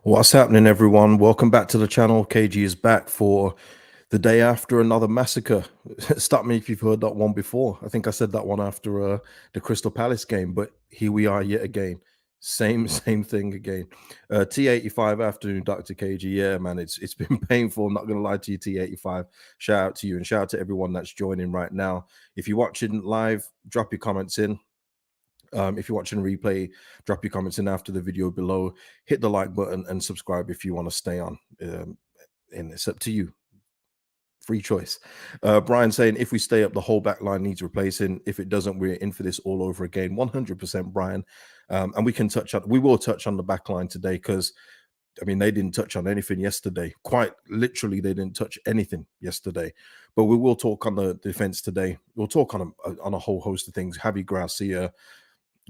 What's happening, everyone? Welcome back to the channel. KG is back for the day after another massacre. Stop me if you've heard that one before. I think I said that one after the Crystal Palace game, but here we are yet again. Same thing again. T85 afternoon, Dr. KG. Yeah, man, it's been painful. I'm not gonna lie to you, T85. Shout out to you and shout out to everyone that's joining right now. If you're watching live, drop your comments in. If you're watching a replay, drop your comments in after the video below. Hit the like button and subscribe if you want to stay on. And it's up to you. Free choice. Brian saying if we stay up, the whole back line needs replacing. If it doesn't, we're in for this all over again. 100%, Brian. And we will touch on the back line today because I mean, they didn't touch on anything yesterday. Quite literally, they didn't touch anything yesterday. But we will talk on the defense today. We'll talk on a whole host of things. Javi Gracia,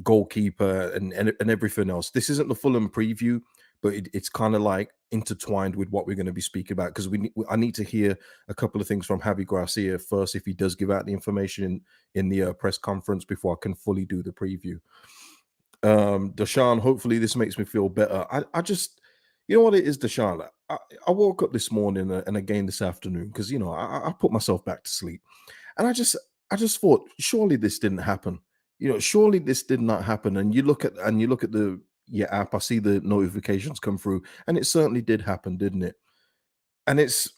goalkeeper, and everything else. This isn't the Fulham preview, but it's kind of like intertwined with what we're going to be speaking about because I need to hear a couple of things from Javi Gracia first if he does give out the information in the press conference before I can fully do the preview. Deshaun, hopefully this makes me feel better. I just, you know what it is, Deshaun? I woke up this morning and again this afternoon because I put myself back to sleep, and I just thought surely this didn't happen. Surely this did not happen. And you look at the your app, I see the notifications come through, and it certainly did happen, didn't it? And it's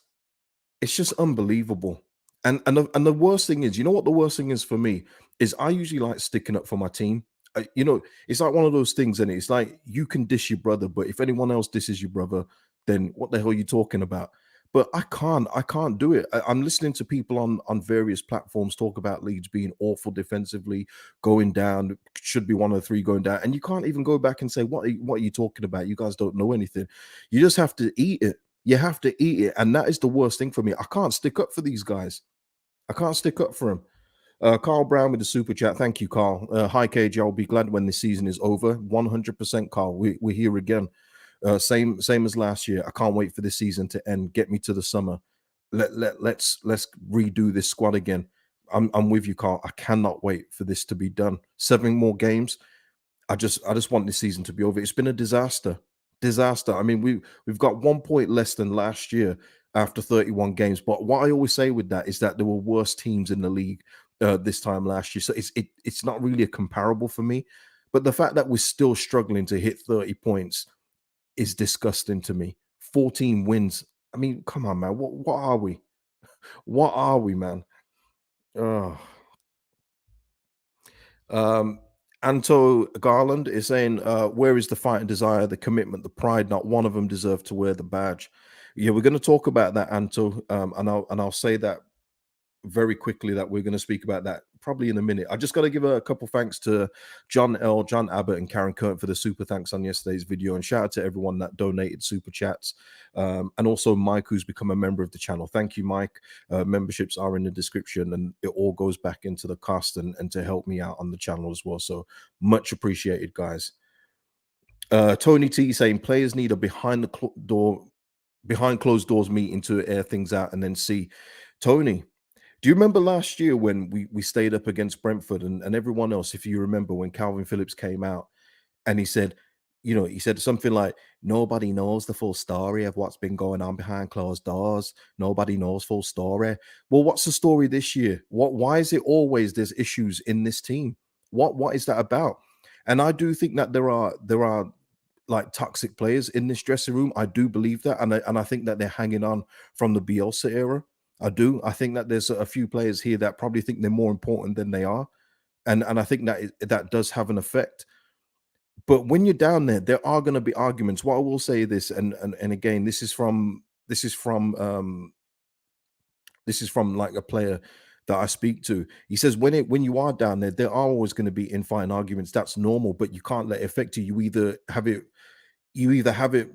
just unbelievable. And the worst thing is, you know what the worst thing is for me is I usually like sticking up for my team. It's like one of those things, and it's like you can diss your brother, but if anyone else disses your brother, then what the hell are you talking about? But I can't do it. I'm listening to people on various platforms talk about Leeds being awful defensively, going down, should be one of the three going down, and you can't even go back and say what are you talking about? You guys don't know anything. You just have to eat it. You have to eat it, and that is the worst thing for me. I can't stick up for these guys. I can't stick up for them. Carl Brown with the super chat. Thank you, Carl. Hi, KJ. I'll be glad when the season is over. 100%, Carl. We're here again. Same as last year. I can't wait for this season to end. Get me to the summer. Let's redo this squad again. I'm with you, Carl. I cannot wait for this to be done. 7 more games. I just want this season to be over. It's been a disaster. Disaster. I mean, we've got 1 point less than last year after 31 games. But what I always say with that is that there were worse teams in the league this time last year. So it's not really a comparable for me. But the fact that we're still struggling to hit 30 points is disgusting to me. 14 wins. I mean, come on, man. What are we? What are we, man? Oh. Anto Garland is saying, where is the fight and desire, the commitment, the pride? Not one of them deserve to wear the badge. Yeah, we're going to talk about that, Anto, and I'll say that very quickly that we're going to speak about that probably in a minute. I just got to give a couple thanks to John L, John Abbott, and Karen Curtin for the super thanks on yesterday's video, and shout out to everyone that donated super chats, and also Mike, who's become a member of the channel. Thank you, Mike. Memberships are in the description, and it all goes back into the cost and to help me out on the channel as well. So much appreciated, guys. Tony T saying players need a behind closed doors meeting to air things out and then see. Tony, do you remember last year when we stayed up against Brentford and everyone else, if you remember when Calvin Phillips came out and he said, he said something like, nobody knows the full story of what's been going on behind closed doors. Nobody knows full story. Well, what's the story this year? Why is it always there's issues in this team? What is that about? And I do think that there are like toxic players in this dressing room. I do believe that, and I think that they're hanging on from the Bielsa era. I do. I think that there's a few players here that probably think they're more important than they are, and I think that does have an effect. But when you're down there are going to be arguments. What I will say this, and again, this is from like a player that I speak to. He says when you are down there are always going to be infighting arguments. That's normal, but you can't let it affect you. You either have it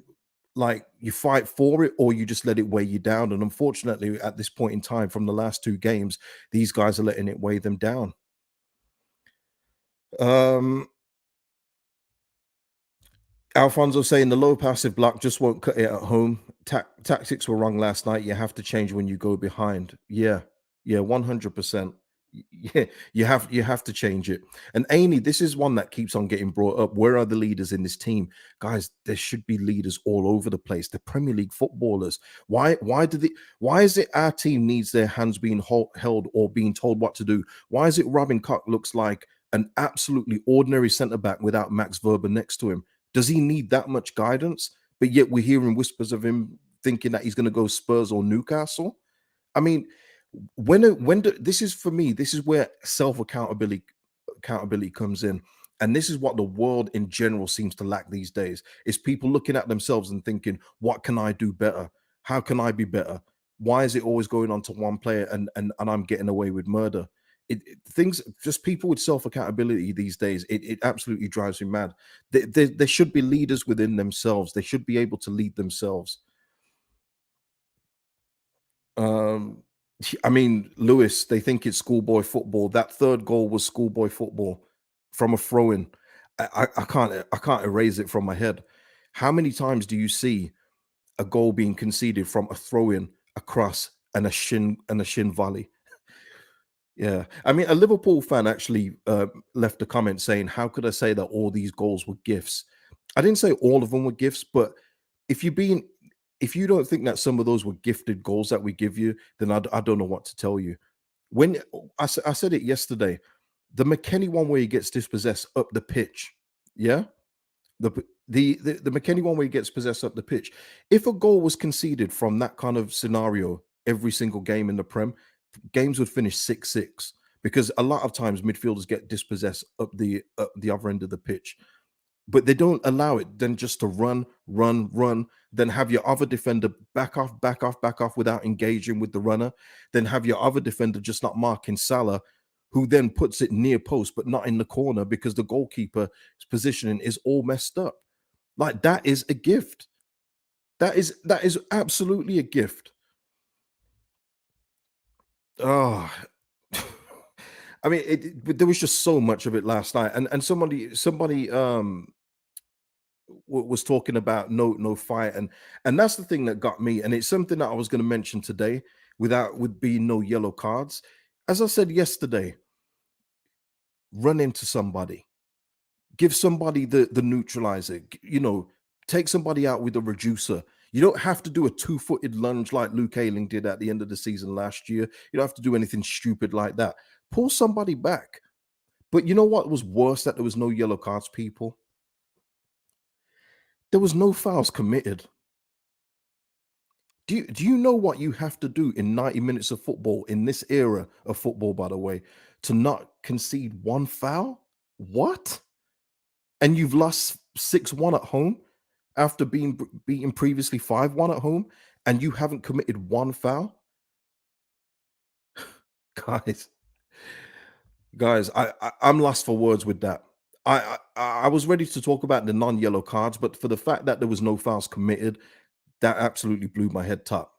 like you fight for it or you just let it weigh you down. And unfortunately, at this point in time, from the last 2 games, these guys are letting it weigh them down. Alfonso saying the low passive block just won't cut it at home. Tactics were wrong last night. You have to change when you go behind. Yeah, 100%. Yeah, you have to change it. And Amy, this is one that keeps on getting brought up. Where are the leaders in this team? Guys, there should be leaders all over the place. The Premier League footballers. Why is it our team needs their hands being held or being told what to do? Why is it Robin Koch looks like an absolutely ordinary centre back without Max Verber next to him? Does he need that much guidance? But yet we're hearing whispers of him thinking that he's going to go Spurs or Newcastle. I mean, this is for me, this is where self accountability comes in. And this is what the world in general seems to lack these days is people looking at themselves and thinking, what can I do better? How can I be better? Why is it always going on to one player and I'm getting away with murder? Things, just people with self accountability these days, it absolutely drives me mad. There should be leaders within themselves. They should be able to lead themselves. Um, I mean, Lewis, they think it's schoolboy football. That third goal was schoolboy football from a throw-in. I can't erase it from my head. How many times do you see a goal being conceded from a throw-in, a cross, and a shin volley? Yeah, I mean, a Liverpool fan actually left a comment saying, "How could I say that all these goals were gifts?" I didn't say all of them were gifts, but if you're being if you don't think that some of those were gifted goals that we give you, then I don't know what to tell you. When I said it yesterday, the McKennie one where he gets dispossessed up the pitch, yeah, the McKennie one where he gets possessed up the pitch. If a goal was conceded from that kind of scenario every single game in the Prem, games would finish 6-6 because a lot of times midfielders get dispossessed up the other end of the pitch, but they don't allow it then just to run, run, run, then have your other defender back off, back off, back off without engaging with the runner, then have your other defender just not marking Salah, who then puts it near post but not in the corner because the goalkeeper's positioning is all messed up. Like that is a gift. That is absolutely a gift. Oh, I mean, but there was just so much of it last night, and somebody was talking about no fight, and that's the thing that got me, and it's something that I was going to mention today, without with being no yellow cards. As I said yesterday, run into somebody, give somebody the neutralizer, take somebody out with a reducer. You don't have to do a two-footed lunge like Luke Ayling did at the end of the season last year. You don't have to do anything stupid like that. Pull somebody back. But you know what was worse? That there was no yellow cards, people. There was no fouls committed. Do you know what you have to do in 90 minutes of football in this era of football, by the way, to not concede one foul? What? And you've lost 6-1 at home after being beaten previously 5-1 at home, and you haven't committed one foul? Guys, guys, I'm lost for words with that. I was ready to talk about the non-yellow cards, but for the fact that there was no fouls committed, that absolutely blew my head top.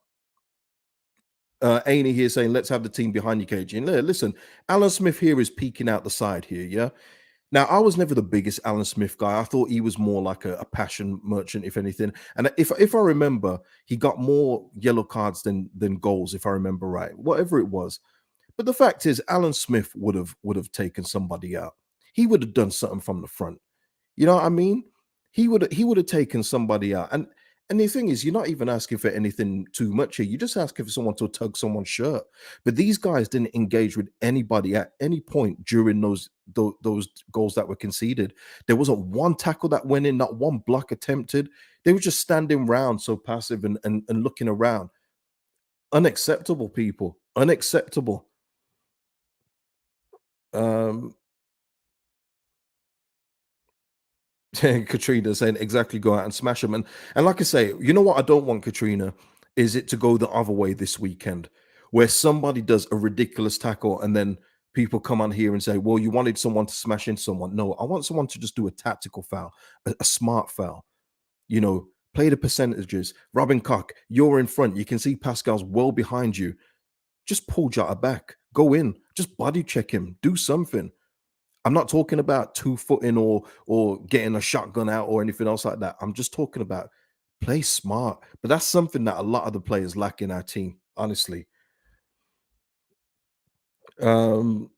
Aney here saying, let's have the team behind you, KG. And listen, Alan Smith here is peeking out the side here, yeah? Now, I was never the biggest Alan Smith guy. I thought he was more like a passion merchant, if anything. And if I remember, he got more yellow cards than goals, if I remember right, whatever it was. But the fact is, Alan Smith would have taken somebody out. He would have done something from the front. You know what I mean? He would have taken somebody out. And the thing is, you're not even asking for anything too much here. You're just asking for someone to tug someone's shirt. But these guys didn't engage with anybody at any point during those goals that were conceded. There wasn't one tackle that went in, not one block attempted. They were just standing around so passive and looking around. Unacceptable, people. Unacceptable. Um, Katrina saying exactly, go out and smash them. And like I say, you know what I don't want, Katrina, is it to go the other way this weekend, where somebody does a ridiculous tackle and then people come on here and say, well, you wanted someone to smash in someone. No, I want someone to just do a tactical foul, a smart foul, play the percentages. Robin Koch, you're in front. You can see Pascal's well behind you. Just pull Jota back, go in, just body check him, do something. I'm not talking about two-footing or getting a shotgun out or anything else like that. I'm just talking about play smart. But that's something that a lot of the players lack in our team, honestly. Um,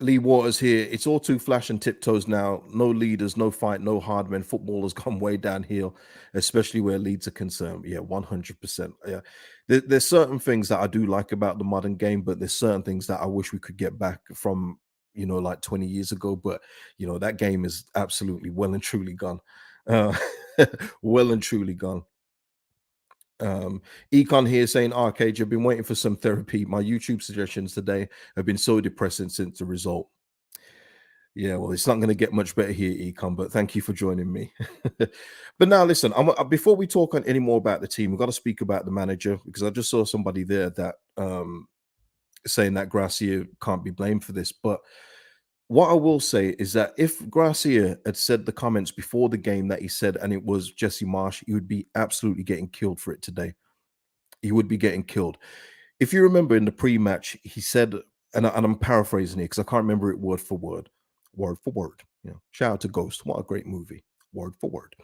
Lee Waters here. It's all too flash and tiptoes now. No leaders, no fight, no hard men. Football has gone way downhill, especially where Leeds are concerned. Yeah, 100%. Yeah. There's certain things that I do like about the modern game, but there's certain things that I wish we could get back from, like 20 years ago. But, that game is absolutely well and truly gone. Uh, well and truly gone. Econ here saying, Arcade, I've been waiting for some therapy. My YouTube suggestions today have been so depressing since the result. Yeah, well, it's not going to get much better here, Econ, but thank you for joining me. But now, listen, before we talk on any more about the team, we've got to speak about the manager because I just saw somebody there that saying that Gracia can't be blamed for this. But what I will say is that if Gracia had said the comments before the game that he said, and it was Jesse Marsh, he would be absolutely getting killed for it today. He would be getting killed. If you remember in the pre-match, he said, and I'm paraphrasing it because I can't remember it word for word, word for word. Shout out to Ghost. What a great movie, word for word.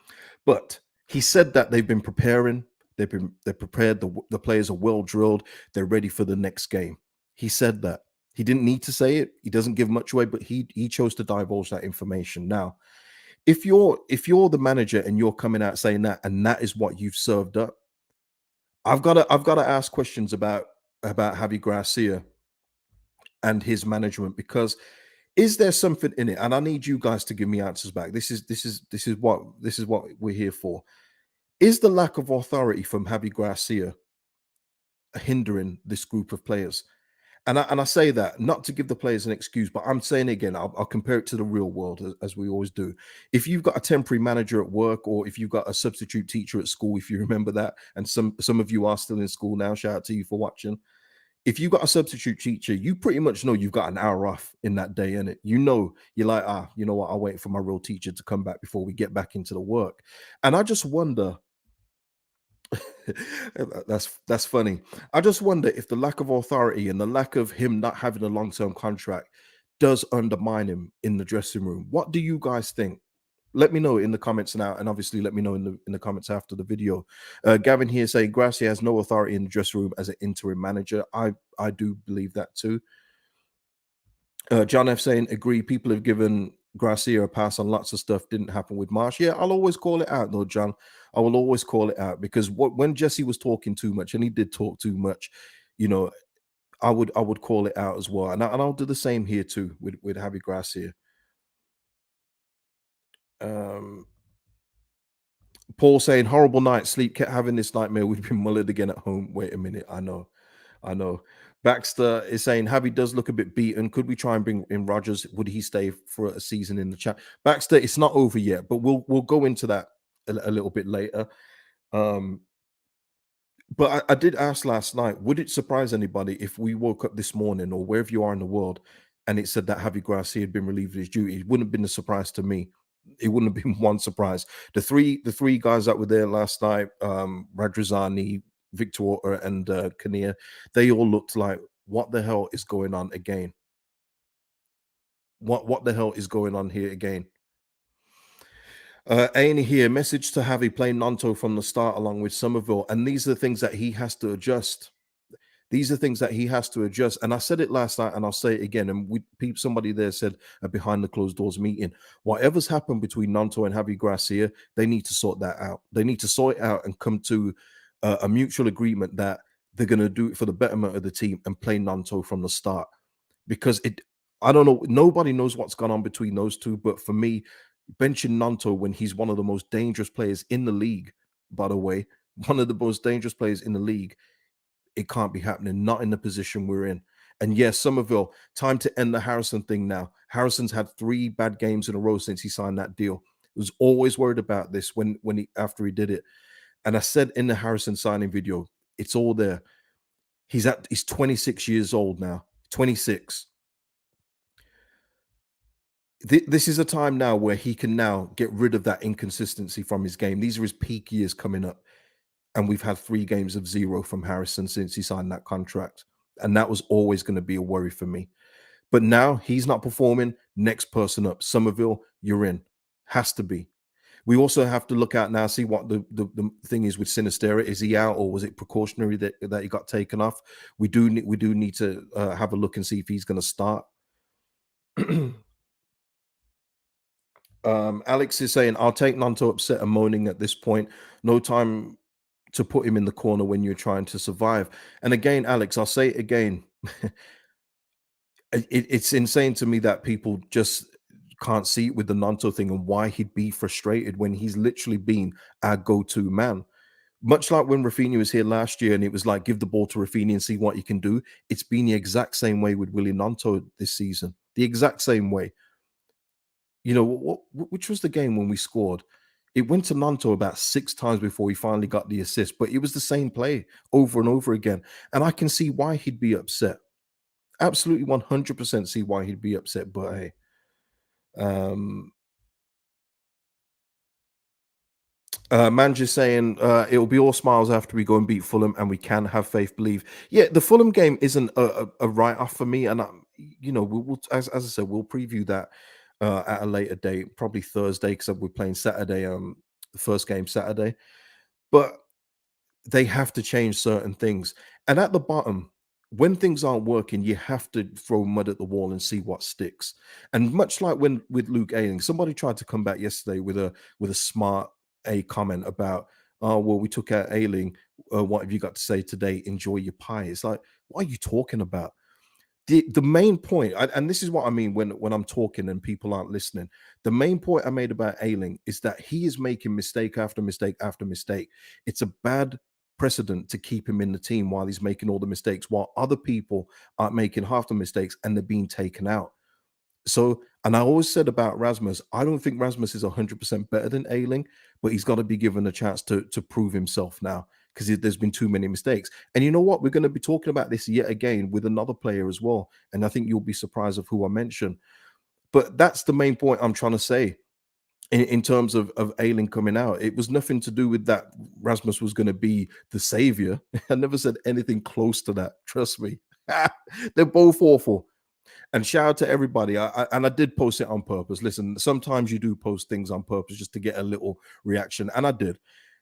But he said that they've been preparing. They're prepared. The players are well drilled. They're ready for the next game. He said that. He didn't need to say it. He doesn't give much away, but he chose to divulge that information. Now, if you're the manager and you're coming out saying that, and that is what you've served up, I've got to ask questions about Javi Gracia and his management because is there something in it? And I need you guys to give me answers back. This is what we're here for. Is the lack of authority from Javi Gracia hindering this group of players? And I say that not to give the players an excuse, but I'm saying again, I'll compare it to the real world as we always do. If you've got a temporary manager at work, or if you've got a substitute teacher at school, if you remember that, and some of you are still in school now, shout out to you for watching. If you've got a substitute teacher, you pretty much know you've got an hour off in that day, in it. You're like, you know what? I'll wait for my real teacher to come back before we get back into the work. And I just wonder, that's funny. I just wonder if the lack of authority and the lack of him not having a long-term contract does undermine him in the dressing room. What do you guys think? Let me know in the comments now, and obviously let me know in the comments after the video. Gavin here saying Gracia has no authority in the dressing room as an interim manager. I do believe that too. John F saying agree. People have given Gracia a pass on lots of stuff. Didn't happen with Marsh. Yeah, I'll always call it out though, John. I will always call it out because when Jesse was talking too much, and he did talk too much, you know, I would call it out as well, and I'll do the same here too with Javi Gracia. Um, Paul saying horrible night sleep. Kept having this nightmare. We've been mullered again at home. Wait a minute, I know. Baxter is saying Javi does look a bit beaten. Could we try and bring in Rogers? Would he stay for a season in the chat? Baxter, it's not over yet, but we'll go into that a little bit later. Um, but I did ask last night, would it surprise anybody if we woke up this morning or wherever you are in the world and it said that Javi Gracia had been relieved of his duty? It wouldn't have been a surprise to me. It wouldn't have been one surprise. The three guys that were there last night, Radrazani, Victor and Kinnear, they all looked like, what the hell is going on again? What the hell is going on here again? Aini here, message to Javi playing Nanto from the start along with Somerville. And these are the things that he has to adjust. These are things that he has to adjust. And I said it last night and I'll say it again. And somebody there said a behind the closed doors meeting. Whatever's happened between Nanto and Javi Gracia, they need to sort that out. They need to sort it out and come to a mutual agreement that they're going to do it for the betterment of the team and play Nanto from the start. Because I don't know, nobody knows what's gone on between those two. But for me, benching Nanto when he's one of the most dangerous players in the league, by the way, one of the most dangerous players in the league, it can't be happening, not in the position we're in. And yes, Somerville, time to end the Harrison thing now. Harrison's had 3 bad games in a row since he signed that deal. Was always worried about this when he after he did it. And I said in the Harrison signing video, it's all there. He's 26 years old now. 26. This is a time now where he can now get rid of that inconsistency from his game. These are his peak years coming up. And we've had 3 games of 0 from Harrison since he signed that contract. And that was always going to be a worry for me. But now he's not performing. Next person up, Somerville, you're in. Has to be. We also have to look at now, see what the thing is with Sinistera. Is he out, or was it precautionary that he got taken off? We do need to have a look and see if he's going to start. Alex is saying, "I'll take Nanto upset and moaning at this point. No time to put him in the corner when you're trying to survive." And again, Alex, I'll say it again. It's insane to me that people just can't see it with the Nanto thing and why he'd be frustrated when he's literally been our go-to man. Much like when Rafinha was here last year and it was like, give the ball to Rafinha and see what he can do. It's been the exact same way with Willie Nanto this season. The exact same way. Which was the game when we scored? It went to Nanto about 6 times before he finally got the assist, but it was the same play over and over again. And I can see why he'd be upset. Absolutely 100% see why he'd be upset. But hey, um, man just saying it'll be all smiles after we go and beat Fulham, and we can have faith, believe. Yeah, the Fulham game isn't a write off for me, and we'll as I said, we'll preview that at a later date, probably Thursday, because we're playing Saturday. The first game Saturday, but they have to change certain things. And at the bottom, when things aren't working, you have to throw mud at the wall and see what sticks. And much like when with Luke Ayling, somebody tried to come back yesterday with a smart a comment about, oh well, we took out Ayling. What have you got to say today? Enjoy your pie. It's like, what are you talking about? The main point, and this is what I mean when I'm talking and people aren't listening. The main point I made about Ailing is that he is making mistake after mistake after mistake. It's a bad precedent to keep him in the team while he's making all the mistakes, while other people aren't making half the mistakes and they're being taken out. So, and I always said about Rasmus, I don't think Rasmus is 100% better than Ailing, but he's got to be given a chance to prove himself now because there's been too many mistakes. And you know what? We're going to be talking about this yet again with another player as well. And I think you'll be surprised of who I mention. But that's the main point I'm trying to say in terms of Ailing coming out. It was nothing to do with that Rasmus was going to be the savior. I never said anything close to that. Trust me. They're both awful. And shout out to everybody. And I did post it on purpose. Listen, sometimes you do post things on purpose just to get a little reaction, and I did.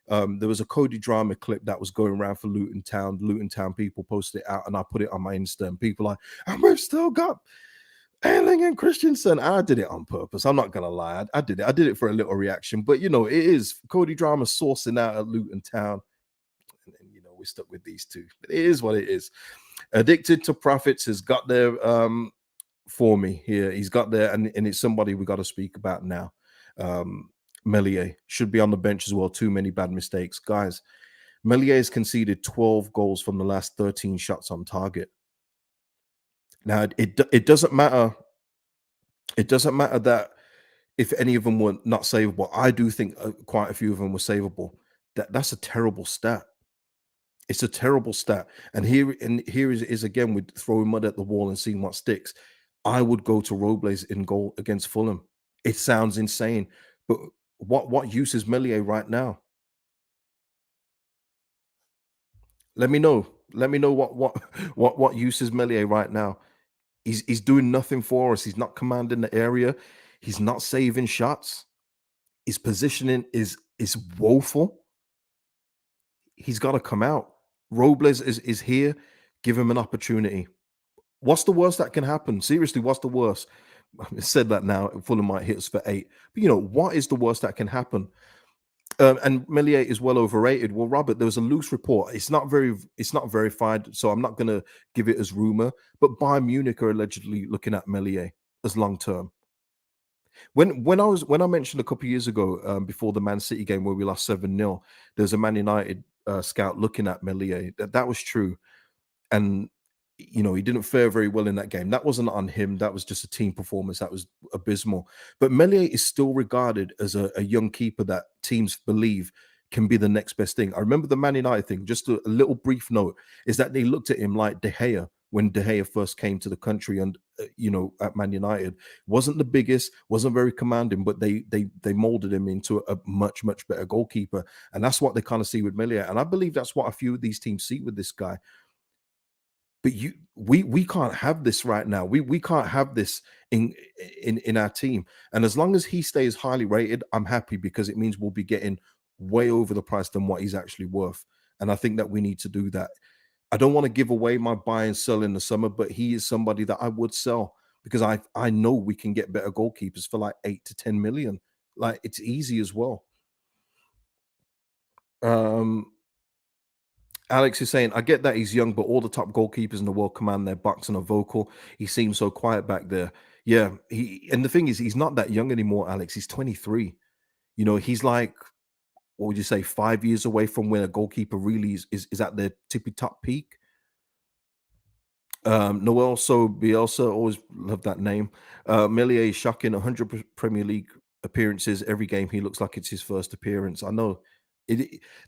There was a Cody Drama clip that was going around for Luton Town. Luton Town people posted it out, and I put it on my Insta. And people like, and we've still got Erling and Christensen. I did it on purpose. I'm not gonna lie. I did it. I did it for a little reaction. But it is Cody Drama sourcing out at Luton Town, and we're stuck with these two. But it is what it is. Addicted to Profits has got their for me here. He's got there, and it's somebody we got to speak about now. Melier should be on the bench as well. Too many bad mistakes, guys. Melier has conceded 12 goals from the last 13 shots on target. Now it doesn't matter. It doesn't matter that if any of them were not savable. I do think quite a few of them were savable. That's a terrible stat. It's a terrible stat. And here is again with throwing mud at the wall and seeing what sticks. I would go to Robles in goal against Fulham. It sounds insane, but what use is Melier right now? Let me know. Let me know what use is Melier right now. He's doing nothing for us. He's not commanding the area. He's not saving shots. His positioning is woeful. He's got to come out. Robles is here. Give him an opportunity. What's the worst that can happen? Seriously, what's the worst? I said that now. Fulham might hit us for 8. But what is the worst that can happen? And Melier is well overrated. Well, Robert, there was a loose report. It's not verified, so I'm not going to give it as rumor. But Bayern Munich are allegedly looking at Melier as long term. When I mentioned a couple of years ago, before the Man City game where we lost 7-0, there's a Man United scout looking at Melier. That was true. And he didn't fare very well in that game. That wasn't on him. That was just a team performance that was abysmal. But Melier is still regarded as a young keeper that teams believe can be the next best thing. I remember the Man United thing. Just a little brief note is that they looked at him like De Gea when De Gea first came to the country, and at Man United wasn't the biggest, wasn't very commanding, but they molded him into a much better goalkeeper, and that's what they kind of see with Melier. And I believe that's what a few of these teams see with this guy. But we can't have this right now. We can't have this in our team. And as long as he stays highly rated, I'm happy because it means we'll be getting way over the price than what he's actually worth. And I think that we need to do that. I don't want to give away my buy and sell in the summer, but he is somebody that I would sell because I know we can get better goalkeepers for like 8 to 10 million. Like it's easy as well. Um, Alex is saying, I get that he's young, but all the top goalkeepers in the world command their bucks and are vocal. He seems so quiet back there. Yeah, he and the thing is, he's not that young anymore, Alex. He's 23. He's like, what would you say, 5 years away from when a goalkeeper really is at their tippy top peak. Noel So Bielsa, always love that name. Melier is shocking, 100 Premier League appearances every game. He looks like it's his first appearance. I know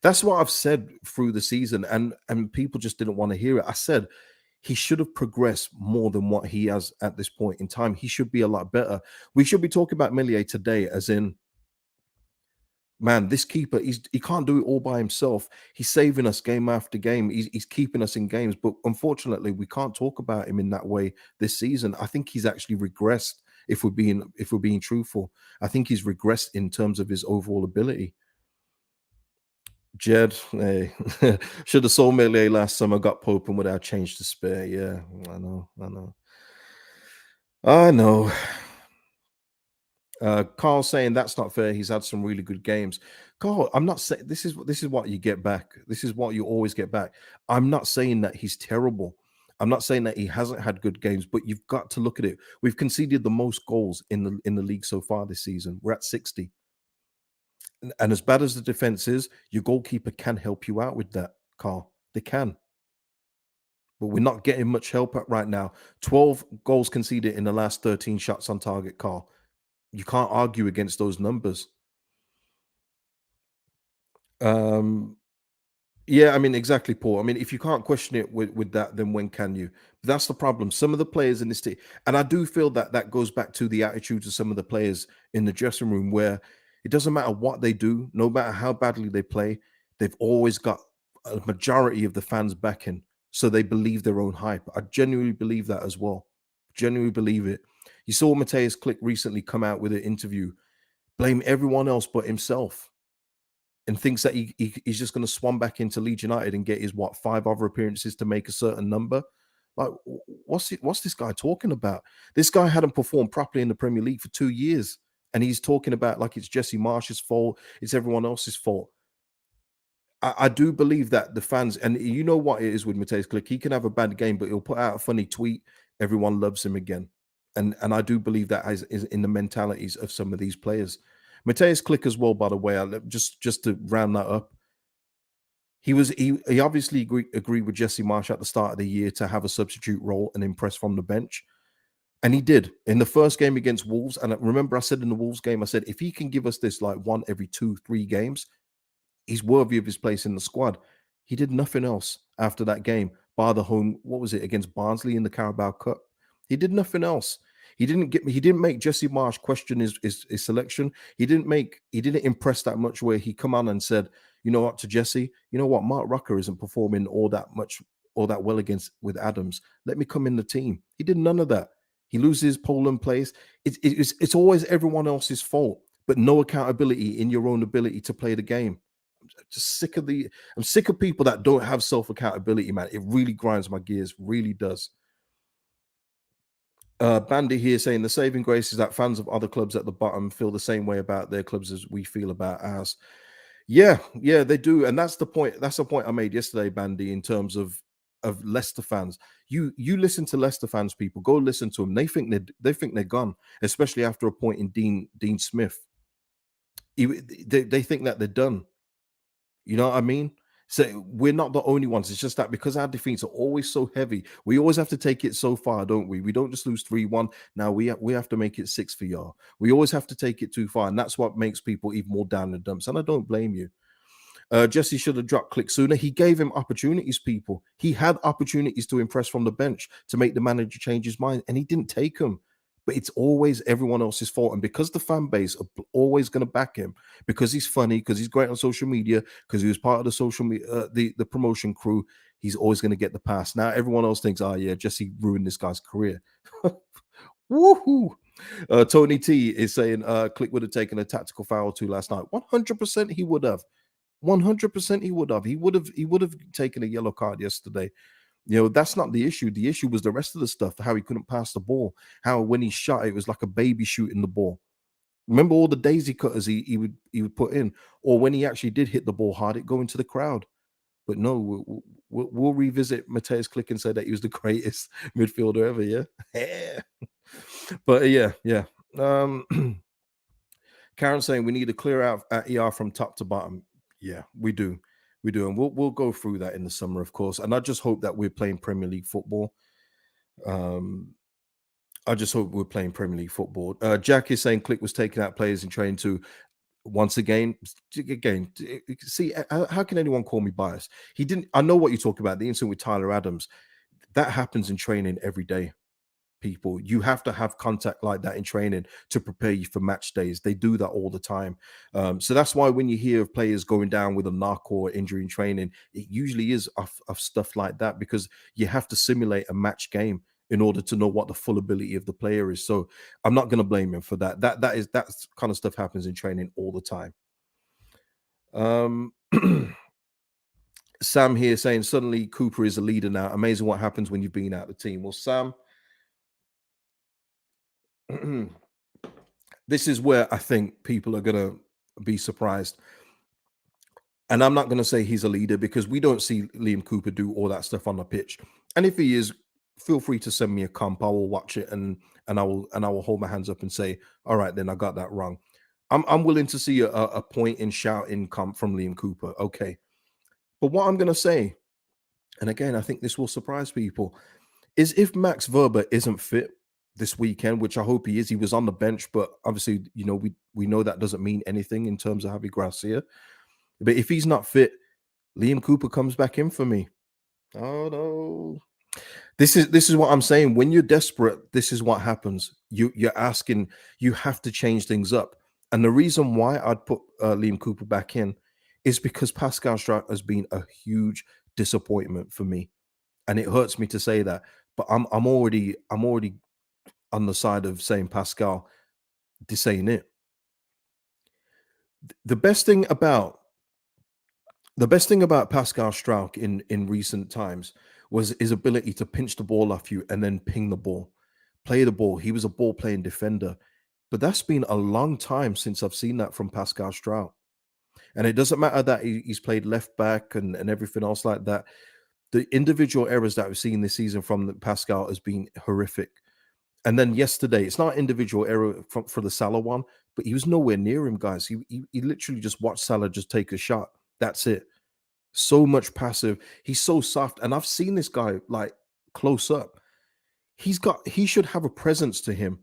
that's what I've said through the season, and people just didn't want to hear it. I said he should have progressed more than what he has at this point in time. He should be a lot better. We should be talking about Melier today, as in, man, this keeper, he can't do it all by himself. He's saving us game after game. He's keeping us in games, but unfortunately, we can't talk about him in that way this season. I think he's actually regressed. If we're being truthful, I think he's regressed in terms of his overall ability. Jed, hey, should have sold Mele last summer, got Pope, and without change to spare. Yeah, I know. Carl saying that's not fair. He's had some really good games. Carl, I'm not saying this is what you get back. This is what you always get back. I'm not saying that he's terrible. I'm not saying that he hasn't had good games, but you've got to look at it. We've conceded the most goals in the league so far this season. We're at 60. And as bad as the defense is, your goalkeeper can help you out with that, Carl. They can. But we're not getting much help at right now. 12 goals conceded in the last 13 shots on target, Carl. You can't argue against those numbers. Um, Yeah, I mean, exactly, Paul. I mean, if you can't question it with that, then when can you? That's the problem. Some of the players in this team, and I do feel that that goes back to the attitudes of some of the players in the dressing room, where it doesn't matter what they do, no matter how badly they play, they've always got a majority of the fans backing, so they believe their own hype. I genuinely believe that as well. Genuinely believe it. You saw Mateus Click recently come out with an interview, blame everyone else but himself and thinks that he's just going to swan back into Leeds United and get his what 5 other appearances to make a certain number. Like, what's this guy talking about? This guy hadn't performed properly in the Premier League for 2 years, and he's talking about like it's Jesse Marsh's fault, it's everyone else's fault. I do believe that the fans, and you know what it is with Mateus Click, he can have a bad game, but he'll put out a funny tweet. Everyone loves him again, and I do believe that is in the mentalities of some of these players. Mateus Click as well, by the way. Just to round that up, he obviously agreed with Jesse Marsh at the start of the year to have a substitute role and impress from the bench. And he did in the first game against Wolves. And remember, I said in the Wolves game, I said, if he can give us this like one every 2-3 games, he's worthy of his place in the squad. He did nothing else after that game, bar the home, what was it, against Barnsley in the Carabao Cup. He did nothing else. He didn't make Jesse Marsh question his selection. He didn't impress that much where he come on and said, you know what, to Jesse, you know what, Mark Rucker isn't performing all that well against with Adams. Let me come in the team. He did none of that. He loses Poland place. It's always everyone else's fault, but no accountability in your own ability to play the game. I'm sick of people that don't have self accountability, man. It really grinds my gears, really does. Bandy here saying the saving grace is that fans of other clubs at the bottom feel the same way about their clubs as we feel about ours. Yeah, they do, and that's the point. That's the point I made yesterday, Bandy, in terms of Leicester fans. You listen to Leicester fans, people. Go listen to them. They think they're gone, especially after appointing Dean Smith. They think that they're done. You know what I mean? So we're not the only ones. It's just that because our defeats are always so heavy, we always have to take it so far, don't we? We don't just lose 3-1. Now we have to make it 6 for y'all. We always have to take it too far, and that's what makes people even more down in the dumps. And I don't blame you. Jesse should have dropped Click sooner. He gave him opportunities, people. He had opportunities to impress from the bench to make the manager change his mind, and he didn't take them. but it's always everyone else's fault. And because the fan base are always going to back him, because he's funny, because he's great on social media, because he was part of the social media, the promotion crew, he's always going to get the pass. Now everyone else thinks, oh yeah, Jesse ruined this guy's career. Woohoo! Tony T is saying Click would have taken a tactical foul or two last night. 100% he would have. 100% he would have. He would have taken a yellow card yesterday. That's not the issue. The issue was the rest of the stuff, how he couldn't pass the ball, how when he shot, it was like a baby shooting the ball. Remember all the daisy cutters he would put in, or when he actually did hit the ball hard, it go into the crowd. But no, we'll revisit Mateus Click and say that he was the greatest midfielder ever. Yeah, but yeah. Um, Karen saying we need to clear out at ER from top to bottom. Yeah, we do, and we'll go through that in the summer, of course. And I just hope that we're playing Premier League football. Um, I just hope we're playing Premier League football. Jack is saying Click was taking out players in training to once again. See, how can anyone call me biased? He didn't. I know what you're talking about. The incident with Tyler Adams, that happens in training every day. People, you have to have contact like that in training to prepare you for match days. They do that all the time. So that's why when you hear of players going down with a knock or injury in training, it usually is of stuff like that, because you have to simulate a match game in order to know what the full ability of the player is. So I'm not going to blame him for that. That kind of stuff happens in training all the time. Sam here saying suddenly Cooper is a leader now. Amazing what happens when you've been out of the team. Well, Sam, this is where I think people are going to be surprised. And I'm not going to say he's a leader, because we don't see Liam Cooper do all that stuff on the pitch. And if he is, feel free to send me a comp. I will watch it, and I will hold my hands up and say, all right, then I got that wrong. I'm willing to see a point in shouting comp from Liam Cooper. Okay. But what I'm going to say, and again, I think this will surprise people, is if Max Verber isn't fit this weekend, which I hope he is. He was on the bench, but obviously, we know that doesn't mean anything in terms of Javi Gracia. But if he's not fit, Liam Cooper comes back in for me. Oh no. This is what I'm saying. When you're desperate, this is what happens. You're asking, you have to change things up. And the reason why I'd put Liam Cooper back in is because Pascal Struijk has been a huge disappointment for me. And it hurts me to say that, but I'm already on the side of saying Pascal. This ain't it. The best thing about Pascal Struijk in recent times was his ability to pinch the ball off you and then ping the ball, play the ball. He was a ball playing defender, but that's been a long time since I've seen that from Pascal Struijk. And it doesn't matter that he's played left back and everything else like that. The individual errors that we've seen this season from Pascal has been horrific. And then yesterday, it's not individual error for the Salah one, but he was nowhere near him, guys. He literally just watched Salah just take a shot. That's it. So much passive. He's so soft. And I've seen this guy like close up. He should have a presence to him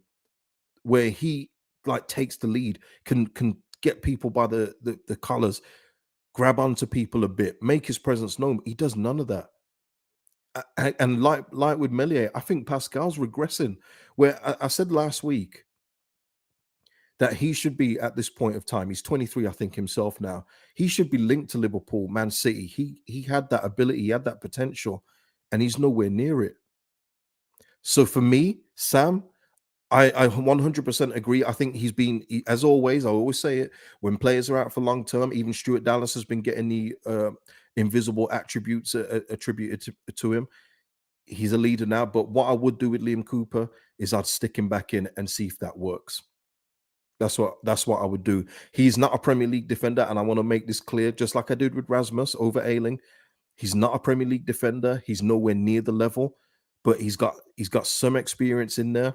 where he like takes the lead, can get people by the collars, grab onto people a bit, make his presence known. He does none of that. And like with Melier, I think Pascal's regressing. Where I said last week that he should be at this point of time. He's 23, I think, himself now. He should be linked to Liverpool, Man City. He had that ability, he had that potential, and he's nowhere near it. So for me, Sam, I 100% agree. I think as always, I always say it, when players are out for long term, even Stuart Dallas has been getting the invisible attributes attributed to him. He's a leader now. But what I would do with Liam Cooper is I'd stick him back in and see if that works. That's what I would do. He's not a Premier League defender, and I want to make this clear, just like I did with Rasmus over Ailing. He's not a Premier League defender. He's nowhere near the level, but he's got some experience in there,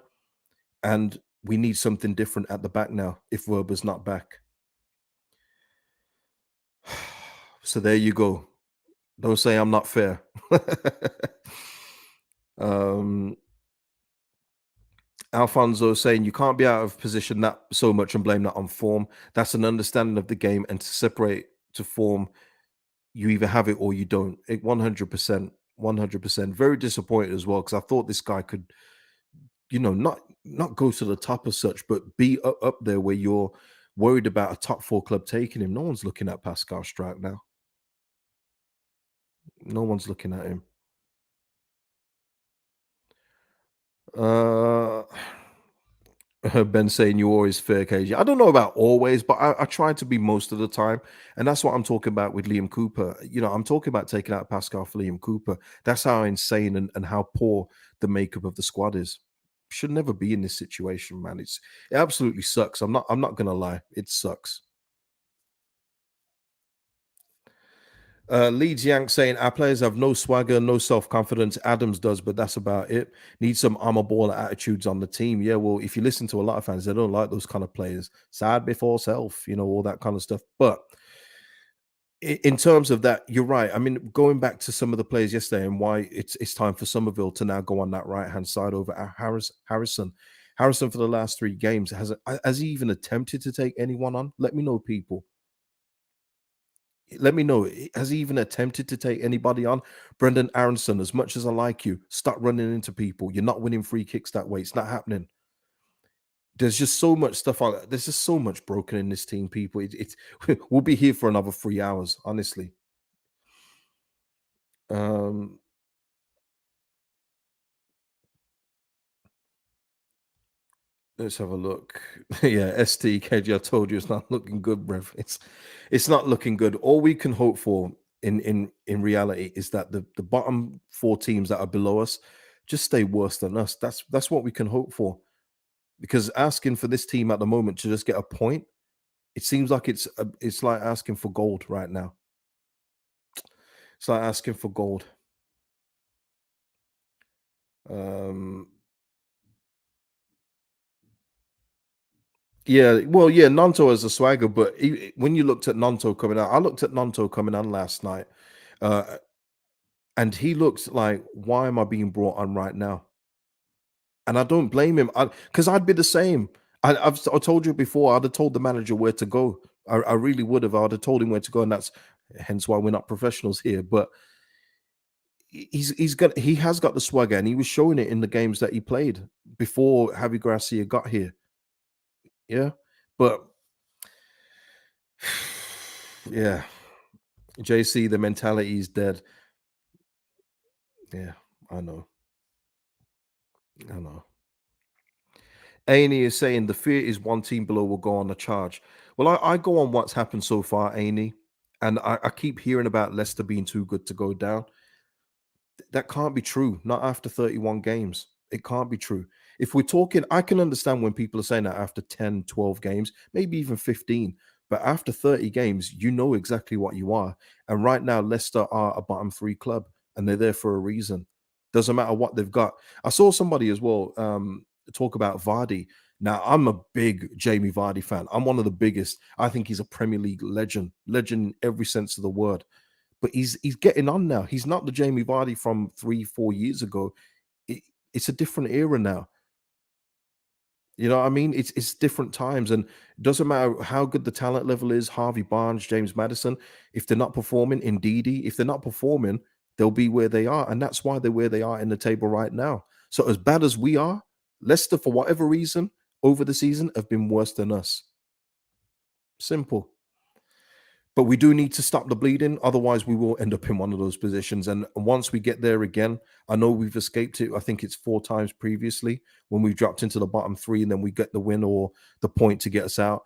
and we need something different at the back now if Werber's not back. So there you go. Don't say I'm not fair. Alfonso saying you can't be out of position that so much and blame that on form. That's an understanding of the game, and to separate to form, you either have it or you don't. 100%, 100%. Very disappointed as well, because I thought this guy could not go to the top as such, but be up there where you're worried about a top four club taking him. No one's looking at Pascal Strike now. No one's looking at him. Uh, Ben saying you always fair, KG. I don't know about always, but I try to be most of the time, and that's what I'm talking about with Liam Cooper. I'm talking about taking out Pascal for Liam Cooper. That's how insane and how poor the makeup of the squad is. Should never be in this situation, man. It absolutely sucks. I'm not gonna lie, it sucks. Leeds Yank saying our players have no swagger, no self confidence. Adams does, but that's about it. Need some armor ball attitudes on the team. Yeah, well, if you listen to a lot of fans, they don't like those kind of players. Sad before self, all that kind of stuff. But in terms of that, you're right. I mean, going back to some of the players yesterday and why it's time for Somerville to now go on that right hand side over Harrison. Harrison for the last 3 games has he even attempted to take anyone on? Let me know, people. Let me know. Has he even attempted to take anybody on? Brendan Aronson, as much as I like you, stop running into people. You're not winning free kicks that way. It's not happening. There's just so much stuff on. There's just so much broken in this team, people. It's we'll be here for another 3 hours, honestly. Um, let's have a look. Yeah, STKG. I told you it's not looking good, bruv. It's not looking good. All we can hope for in reality is that the bottom 4 teams that are below us just stay worse than us. That's what we can hope for. Because asking for this team at the moment to just get a point, it seems like it's like asking for gold right now. It's like asking for gold. Um, yeah, well, yeah, Nanto has a swagger, but when you looked at Nanto coming out, I looked at Nanto coming on last night, uh, and he looks like, why am I being brought on right now? And I don't blame him, because I'd be the same. I told you before, I'd have told the manager where to go. I really would have. I'd have told him where to go, and that's hence why we're not professionals here. But he has got the swagger, and he was showing it in the games that he played before Javi Gracia got here. Yeah, but yeah, JC, the mentality is dead. Yeah, I know, I know. Aney is saying the fear is one team below will go on a charge. Well, I go on what's happened so far, Aney, and I keep hearing about Leicester being too good to go down. That can't be true. Not after 31 games. It can't be true. If we're talking, I can understand when people are saying that after 10, 12 games, maybe even 15. But after 30 games, you know exactly what you are. And right now, Leicester are a bottom 3 club and they're there for a reason. Doesn't matter what they've got. I saw somebody as well talk about Vardy. Now, I'm a big Jamie Vardy fan. I'm one of the biggest. I think he's a Premier League legend in every sense of the word, but he's getting on now. He's not the Jamie Vardy from 3, 4 years ago. It, it's a different era now. You know what I mean? It's different times, and it doesn't matter how good the talent level is. Harvey Barnes, James Madison, if they're not performing, Ndidi, if they're not performing, they'll be where they are, and that's why they're where they are in the table right now. So as bad as we are, Leicester, for whatever reason, over the season, have been worse than us. Simple. But we do need to stop the bleeding. Otherwise, we will end up in one of those positions. And once we get there again, I know we've escaped it. I think it's 4 times previously when we dropped into the bottom 3 and then we get the win or the point to get us out.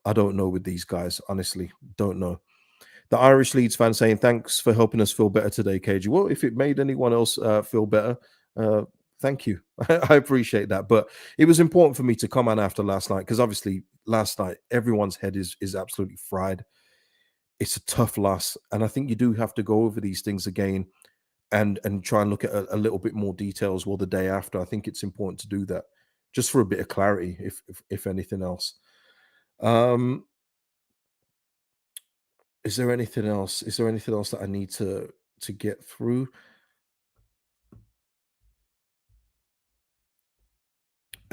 I don't know with these guys, honestly. Don't know. The Irish Leeds fan saying, thanks for helping us feel better today, KG. Well, if it made anyone else feel better, uh, thank you. I appreciate that. But it was important for me to come on after last night because obviously last night, everyone's head is absolutely fried. It's a tough loss, and I think you do have to go over these things again and try and look at a little bit more details. Well, the day after, I think it's important to do that just for a bit of clarity, if anything else. Um, is there anything else? Is there anything else that I need to get through?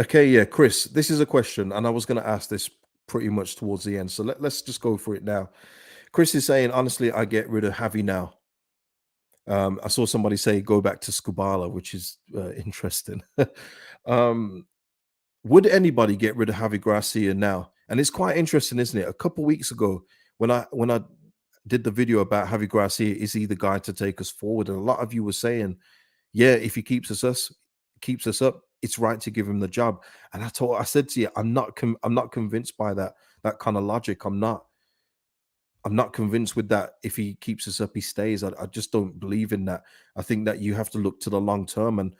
Okay, yeah, Chris, this is a question, and I was going to ask this pretty much towards the end, so let's just go for it now. Chris is saying, honestly, I get rid of Javi now. I saw somebody say go back to Skubala, which is interesting. um, would anybody get rid of Javi Gracia now? And it's quite interesting, isn't it? A couple weeks ago, when I did the video about Javi Gracia, is he the guy to take us forward? And a lot of you were saying, yeah, if he keeps us up, it's right to give him the job. And I said to you, I'm not convinced by that kind of logic. I'm not convinced with that. If he keeps us up, he stays. I just don't believe in that. I think that you have to look to the long term. And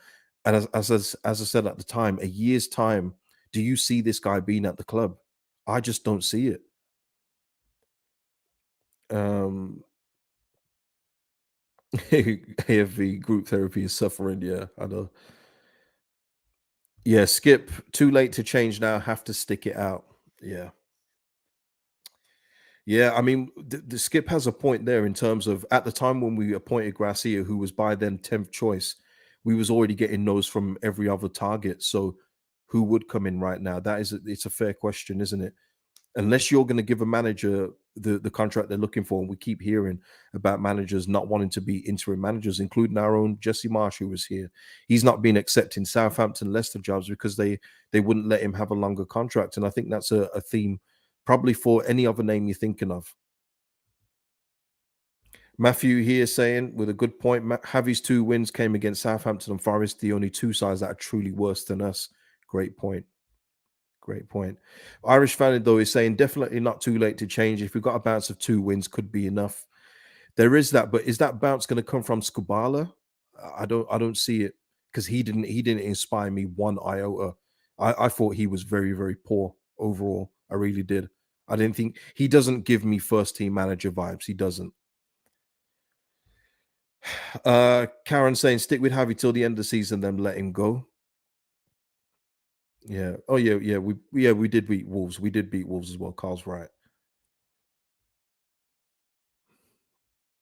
as I said at the time, a year's time, do you see this guy being at the club? I just don't see it. Um, AFV group therapy is suffering. Yeah, I know. Yeah, skip. Too late to change now. Have to stick it out. Yeah. Yeah, I mean, the Skip has a point there in terms of at the time when we appointed Gracia, who was by then 10th choice, we was already getting no's from every other target. So who would come in right now? It's a fair question, isn't it? Unless you're going to give a manager the contract they're looking for, and we keep hearing about managers not wanting to be interim managers, including our own Jesse Marsh, who was here. He's not been accepting Southampton, Leicester jobs because they wouldn't let him have a longer contract, and I think that's a theme probably for any other name you're thinking of. Matthew here saying with a good point, Javi's 2 wins came against Southampton and Forest, the only two sides that are truly worse than us. Great point. Great point. Irish fan though is saying definitely not too late to change. If we've got a bounce of 2 wins, could be enough. There is that, but is that bounce going to come from Skubala? I don't see it because he didn't inspire me one iota. I thought he was very, very poor overall. I really did. I didn't think he doesn't give me first team manager vibes. He doesn't. Karen saying stick with Javi till the end of the season, then let him go. Yeah. Oh yeah, we did beat Wolves. We did beat Wolves as well. Carl's right.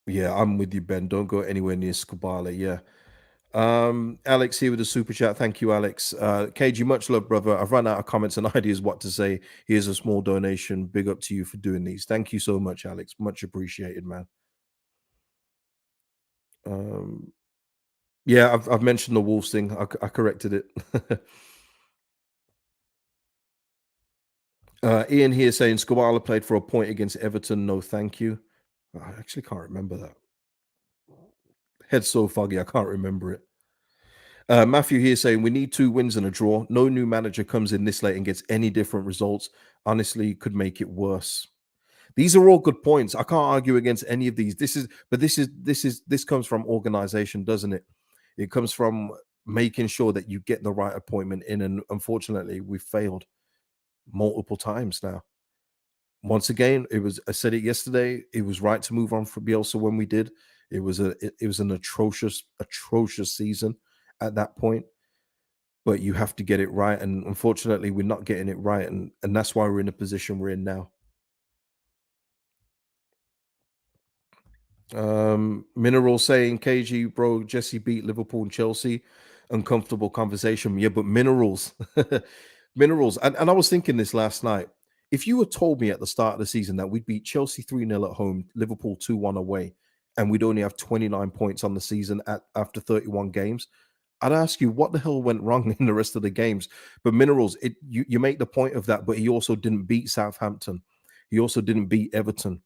Yeah, I'm with you, Ben. Don't go anywhere near Skubala. Yeah. Alex here with a super chat. Thank you, Alex. KG, much love, brother. I've run out of comments and ideas what to say. Here's a small donation. Big up to you for doing these. Thank you so much, Alex. Much appreciated, man. Um, yeah, I've mentioned the Wolves thing. I corrected it. Ian here saying Skubala played for a point against Everton. No, thank you. I actually can't remember that. Head's so foggy, I can't remember it. Matthew here saying we need 2 wins and a draw. No new manager comes in this late and gets any different results. Honestly, could make it worse. These are all good points. I can't argue against any of these. This comes from organization, doesn't it? It comes from making sure that you get the right appointment in. And unfortunately, we've failed multiple times now. Once again, I said it yesterday, it was right to move on for Bielsa when we did. It was an atrocious season at that point, but you have to get it right. And unfortunately, we're not getting it right. And that's why we're in the position we're in now. Mineral saying KG, bro, Jesse beat Liverpool and Chelsea. Uncomfortable conversation. Yeah, but minerals, minerals. And I was thinking this last night. If you had told me at the start of the season that we'd beat Chelsea 3-0 at home, Liverpool 2-1 away, and we'd only have 29 points on the season after 31 games, I'd ask you what the hell went wrong in the rest of the games. But minerals, you make the point of that, but he also didn't beat Southampton. He also didn't beat Everton.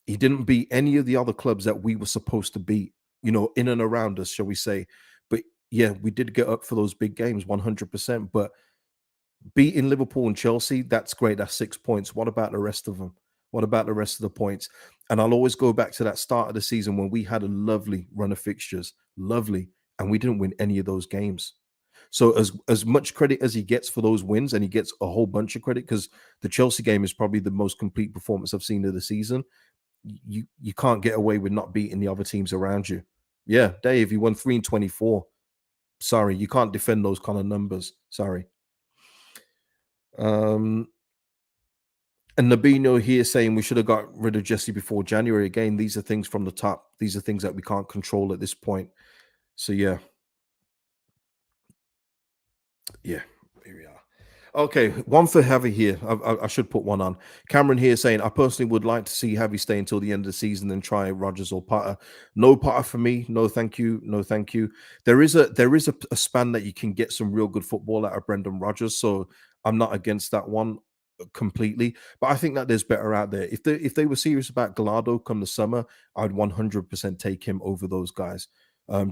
He didn't beat any of the other clubs that we were supposed to beat, in and around us, shall we say. But yeah, we did get up for those big games 100%. But beating Liverpool and Chelsea, that's great. That's 6 points. What about the rest of them? What about the rest of the points? And I'll always go back to that start of the season when we had a lovely run of fixtures, lovely, and we didn't win any of those games. So as much credit as he gets for those wins, and he gets a whole bunch of credit because the Chelsea game is probably the most complete performance I've seen of the season. You can't get away with not beating the other teams around you. Yeah, Dave, you won 3 and 24. Sorry, you can't defend those kind of numbers. Sorry. Um, and Nabino here saying we should have got rid of Jesse before January. Again, these are things from the top. These are things that we can't control at this point. So yeah, here we are. Okay, one for Javi here. I should put one on. Cameron here saying, I personally would like to see Javi stay until the end of the season and try Rogers or Potter. No Potter for me. No, thank you. No, thank you. There is a span that you can get some real good football out of Brendan Rodgers. So I'm not against that one completely. But I think that there's better out there. If they were serious about Gallardo come the summer, I'd 100% take him over those guys.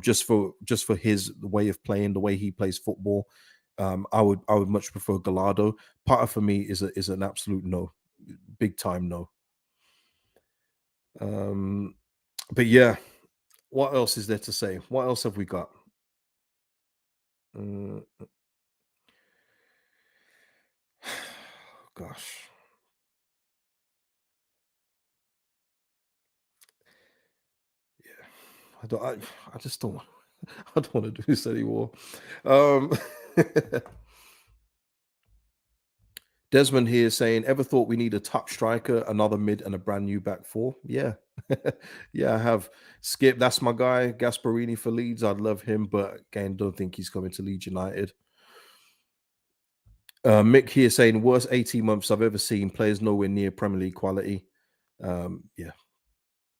Just for his way of playing, the way he plays football. I would much prefer Gallardo. Potter for me is an absolute no, big time no. Um, but yeah, what else is there to say? What else have we got? Mm, gosh, yeah, I don't. I just don't. I don't want to do this anymore. Um, Desmond here saying, "Ever thought we need a top striker, another mid, and a brand new back four?" Yeah, yeah, I have. Skip, that's my guy. Gasparini for Leeds. I'd love him, but again, don't think he's coming to Leeds United. Mick here saying, "Worst 18 months I've ever seen. Players nowhere near Premier League quality." Yeah,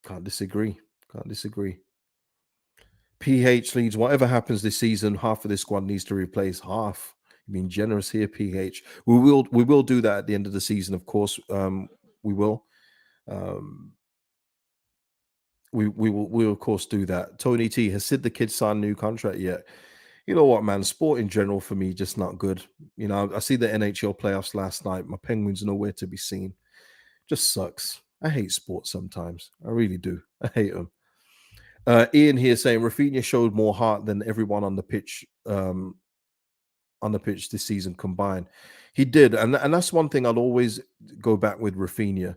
can't disagree. Can't disagree. PH Leeds. Whatever happens this season, half of this squad needs to replace half. I mean, generous here, PH. We will do that at the end of the season, of course. We will. Um, we will of course do that. Tony T, has Sid the kid signed a new contract yet? You know what, man? Sport in general for me just not good. I see the NHL playoffs last night. My Penguins nowhere to be seen. Just sucks. I hate sports sometimes. I really do. I hate them. Ian here saying Rafinha showed more heart than everyone on the pitch this season combined. He did, and that's one thing I'll always go back with Rafinha.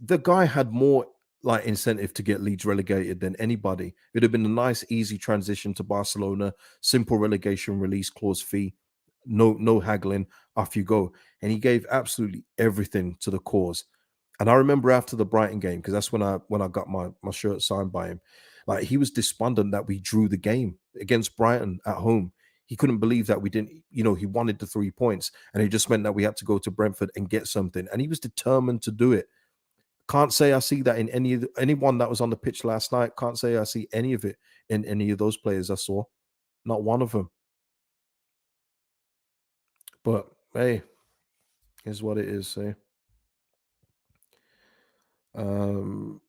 The guy had more like incentive to get Leeds relegated than anybody. It'd have been a nice, easy transition to Barcelona, simple relegation release clause fee, no haggling, off you go. And he gave absolutely everything to the cause. And I remember after the Brighton game, because that's when I got my shirt signed by him. Like he was despondent that we drew the game against Brighton at home. He couldn't believe that we didn't, he wanted the 3 points, and it just meant that we had to go to Brentford and get something. And he was determined to do it. Can't say I see that in anyone that was on the pitch last night. Can't say I see any of it in any of those players I saw. Not one of them. But hey, is what it is. Hey. Um,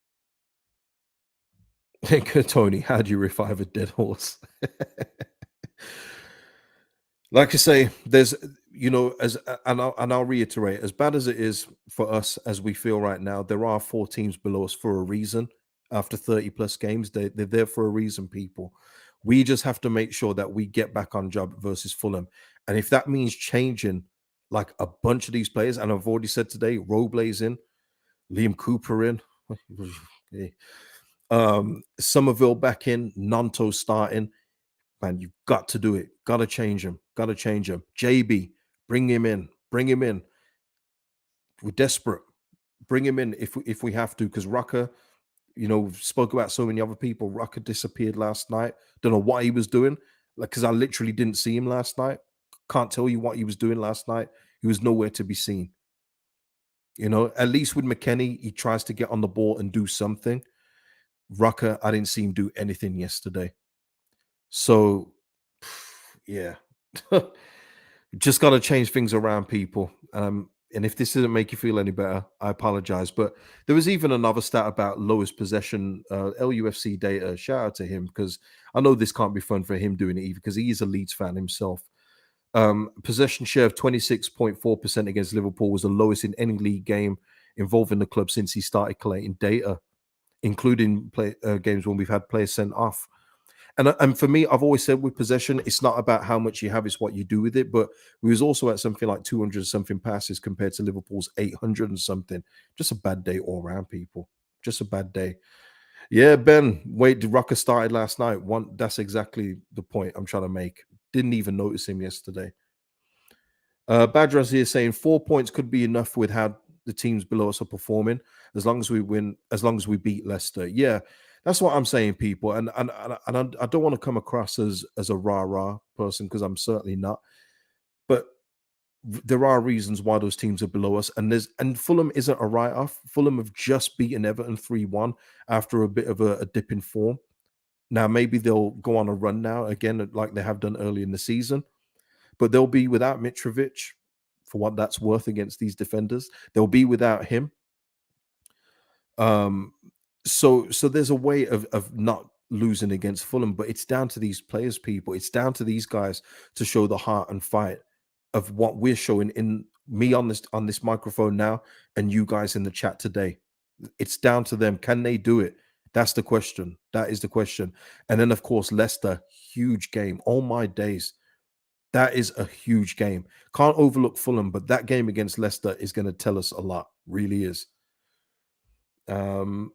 Tony, how do you revive a dead horse? Like I say, there's as and I'll reiterate, as bad as it is for us as we feel right now, there are 4 teams below us for a reason. After 30 plus games, they're there for a reason, people. We just have to make sure that we get back on job versus Fulham. And if that means changing like a bunch of these players, and I've already said today, Roblay's in, Liam Cooper in, Somerville back in, Nanto starting. Man, you've got to do it. Got to change him. Got to change him. JB, bring him in. Bring him in. We're desperate. Bring him in if we have to, because Rucker, we've spoke about so many other people. Rucker disappeared last night. Don't know what he was doing. Like, because I literally didn't see him last night. Can't tell you what he was doing last night. He was nowhere to be seen. At least with McKennie, he tries to get on the ball and do something. Rucker, I didn't see him do anything yesterday. So, yeah. Just got to change things around, people. And if this doesn't make you feel any better, I apologize. But there was even another stat about lowest possession, LUFC data. Shout out to him, because I know this can't be fun for him doing it either, because he is a Leeds fan himself. Possession share of 26.4% against Liverpool was the lowest in any league game involving the club since he started collating data, including games when we've had players sent off. And for me, I've always said with possession, it's not about how much you have, it's what you do with it. But we was also at something like 200 something passes compared to Liverpool's 800 and something. Just a bad day all around, people. Just a bad day. Yeah, Ben. Wait, the Rucker started last night. That's exactly the point I'm trying to make. Didn't even notice him yesterday. Badras here saying 4 points could be enough with how the teams below us are performing, as long as we win, as long as we beat Leicester. Yeah, that's what I'm saying, people. And I don't want to come across as a rah rah person, because I'm certainly not. But there are reasons why those teams are below us, and Fulham isn't a write-off. Fulham have just beaten Everton 3-1 after a bit of a dip in form. Now maybe they'll go on a run now again, like they have done early in the season, but they'll be without Mitrovic for what that's worth against these defenders. They'll be without him. Um, so there's a way of not losing against Fulham, but it's down to these players, people. It's down to these guys to show the heart and fight of what we're showing in me on this microphone now, and you guys in the chat today. It's down to them. Can they do it? That's the question. That is the question. And then, of course, Leicester, huge game. Oh my days. That is a huge game. Can't overlook Fulham, but that game against Leicester is going to tell us a lot. Really is. Um,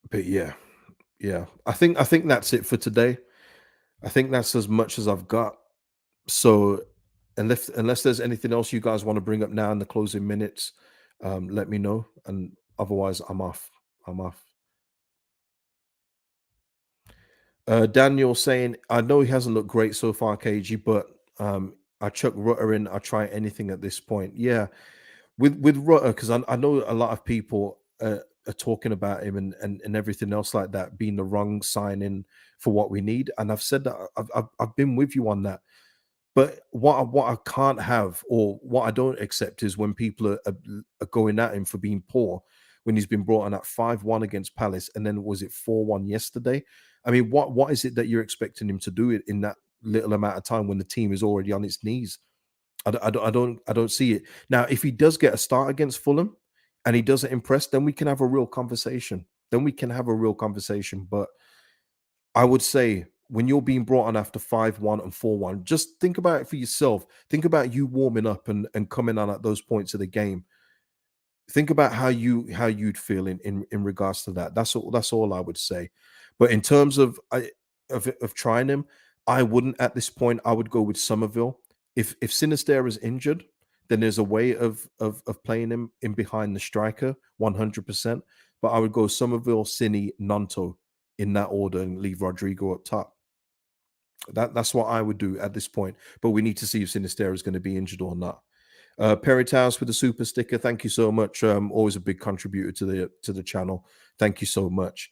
but yeah, yeah. I think that's it for today. I think that's as much as I've got. So unless there's anything else you guys want to bring up now in the closing minutes, let me know. And otherwise, I'm off. I'm off. Daniel saying, I know he hasn't looked great so far, KG, but I chuck Rutter in. I try anything at this point. Yeah, with Rutter, because I know a lot of people are talking about him and everything else like that being the wrong signing for what we need. And I've said that I've been with you on that. But what I can't have, or what I don't accept, is when people are going at him for being poor when he's been brought on at 5-1 against Palace, and then was it 4-1 yesterday? I mean, what is it that you're expecting him to do it in that little amount of time when the team is already on its knees? I don't see it. Now, if he does get a start against Fulham and he doesn't impress, then we can have a real conversation. Then we can have a real conversation. But I would say when you're being brought on after 5-1 and 4-1, just think about it for yourself. Think about you warming up and coming on at those points of the game. Think about how you'd feel in regards to that. That's all I would say. But in terms of of trying him, I wouldn't at this point. I would go with Somerville. If Sinister is injured, then there's a way of playing him in behind the striker 100%. But I would go Somerville, Cine, Nonto in that order and leave Rodrigo up top. That's what I would do at this point. But we need to see if Sinister is going to be injured or not. Perry Towers with the super sticker. Thank you so much. Always a big contributor to the channel. Thank you so much.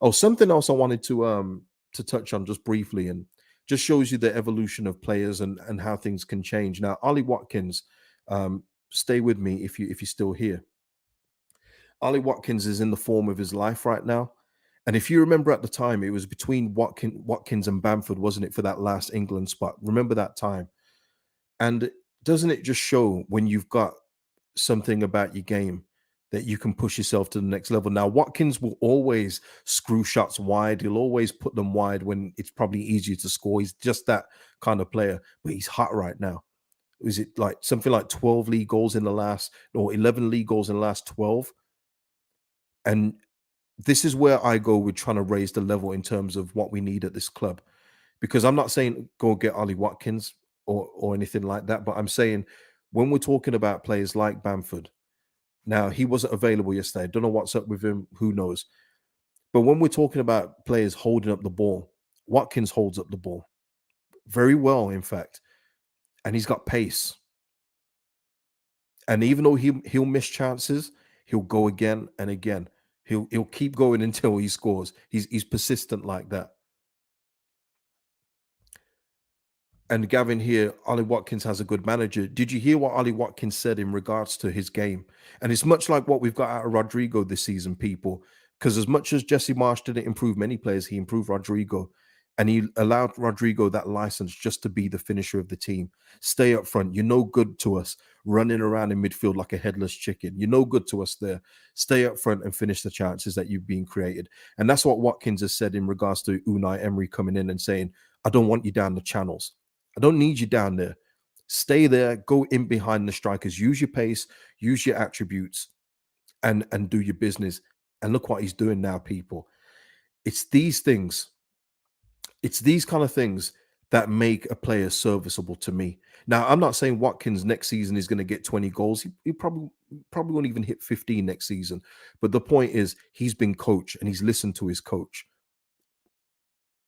Oh, something else I wanted to touch on just briefly, and just shows you the evolution of players and how things can change. Now, Ollie Watkins, stay with me if you're still here. Ollie Watkins is in the form of his life right now. And if you remember at the time, it was between Watkins and Bamford, wasn't it, for that last England spot? Remember that time? And doesn't it just show when you've got something about your game that you can push yourself to the next level? Now, Watkins will always screw shots wide. He'll always put them wide when it's probably easier to score. He's just that kind of player, but he's hot right now. Is it like something like 12 league goals in the last, or 11 league goals in the last 12? And this is where I go with trying to raise the level in terms of what we need at this club. Because I'm not saying go get Ollie Watkins or anything like that, but I'm saying when we're talking about players like Bamford, now he wasn't available yesterday. I don't know what's up with him, who knows. But when we're talking about players holding up the ball, Watkins holds up the ball very well, in fact, and he's got pace. And even though he'll miss chances, he'll go again and again. He'll keep going until he scores. He's persistent like that. And Gavin here, Ollie Watkins has a good manager. Did you hear what Ollie Watkins said in regards to his game? And it's much like what we've got out of Rodrigo this season, people. Because as much as Jesse Marsh didn't improve many players, he improved Rodrigo. And he allowed Rodrigo that license just to be the finisher of the team. Stay up front. You're no good to us running around in midfield like a headless chicken. You're no good to us there. Stay up front and finish the chances that you've been created. And that's what Watkins has said in regards to Unai Emery coming in and saying, I don't want you down the channels. I don't need you down there. Stay there, go in behind the strikers, use your pace, use your attributes, and do your business. And look what he's doing now, people. It's these things, it's these kind of things that make a player serviceable to me. Now, I'm not saying Watkins next season is going to get 20 goals. He probably won't even hit 15 next season. But the point is, he's been coached and he's listened to his coach.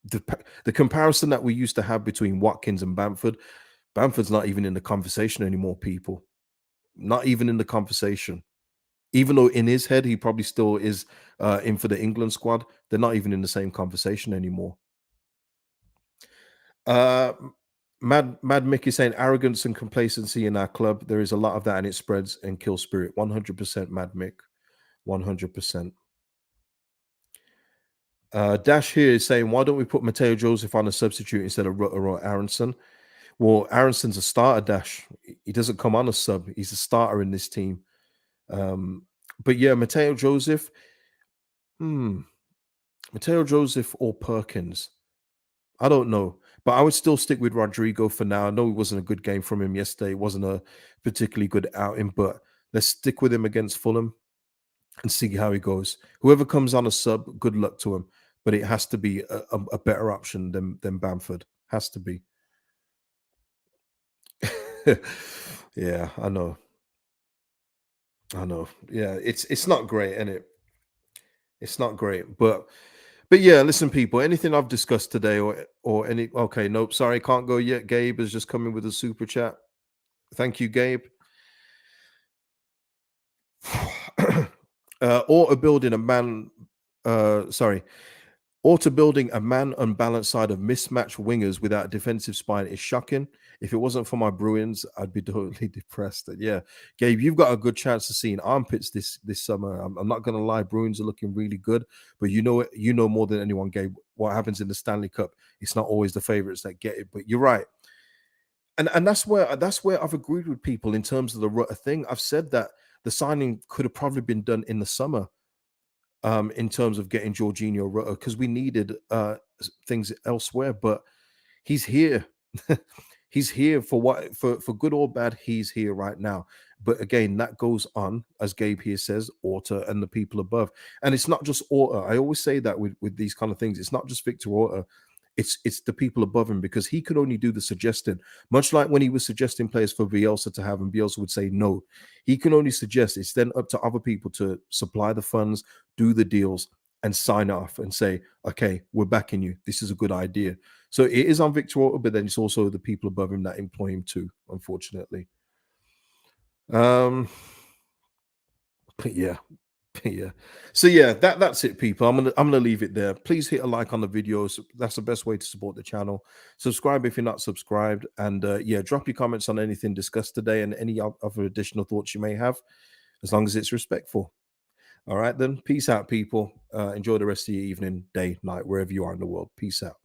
the comparison that we used to have between Watkins and Bamford, Bamford's not even in the conversation anymore, people. Not even in the conversation. Even though in his head he probably still is in for the England squad, they're not even in the same conversation anymore. Uh, Mad Mickey saying arrogance and complacency in our club. There is a lot of that, and it spreads and kills spirit. 100%, Mad Mick. 100%. Dash here is saying, why don't we put Mateo Joseph on a substitute instead of Rutter or Aronson? Well, Aronson's a starter, Dash. He doesn't come on a sub. He's a starter in this team. But yeah, Mateo Joseph. Hmm. Mateo Joseph or Perkins. I don't know. But I would still stick with Rodrigo for now. I know it wasn't a good game from him yesterday. It wasn't a particularly good outing, but let's stick with him against Fulham and see how he goes. Whoever comes on a sub, good luck to him. But it has to be a better option than Bamford. Has to be. Yeah, I know. I know. Yeah, it's not great, and it's not great. But yeah, listen, people. Anything I've discussed today, or any okay, nope, sorry, can't go yet. Gabe has just come in with a super chat. Thank you, Gabe. Or building a man. Sorry, or building a man unbalanced side of mismatched wingers without a defensive spine is shocking. If it wasn't for my Bruins, I'd be totally depressed. Yeah, Gabe, you've got a good chance of seeing armpits this summer. I'm not gonna lie, Bruins are looking really good, but you know it. You know more than anyone, Gabe. What happens in the Stanley Cup? It's not always the favorites that get it. But you're right, and that's where I've agreed with people in terms of the Rutter thing. I've said that the signing could have probably been done in the summer in terms of getting Jorginho Rutter because we needed things elsewhere. But he's here. He's here for what for good or bad. He's here right now. But again, that goes on, as Gabe here says, Orta and the people above. And it's not just Orta. I always say that with these kind of things. It's not just Victor Orta. It's the people above him because he could only do the suggesting. Much like when he was suggesting players for Bielsa to have, and Bielsa would say no. He can only suggest. It's then up to other people to supply the funds, do the deals, and sign off and say, okay, we're backing you. This is a good idea. So it is on Victor Orta, but then it's also the people above him that employ him too, unfortunately. Um, but yeah, yeah. So yeah, that's it, people. I'm gonna leave it there. Please hit a like on the videos. That's the best way to support the channel. Subscribe if you're not subscribed, and yeah, drop your comments on anything discussed today and any other additional thoughts you may have, as long as it's respectful. All right, then. Peace out, people. Enjoy the rest of your evening, day, night, wherever you are in the world. Peace out.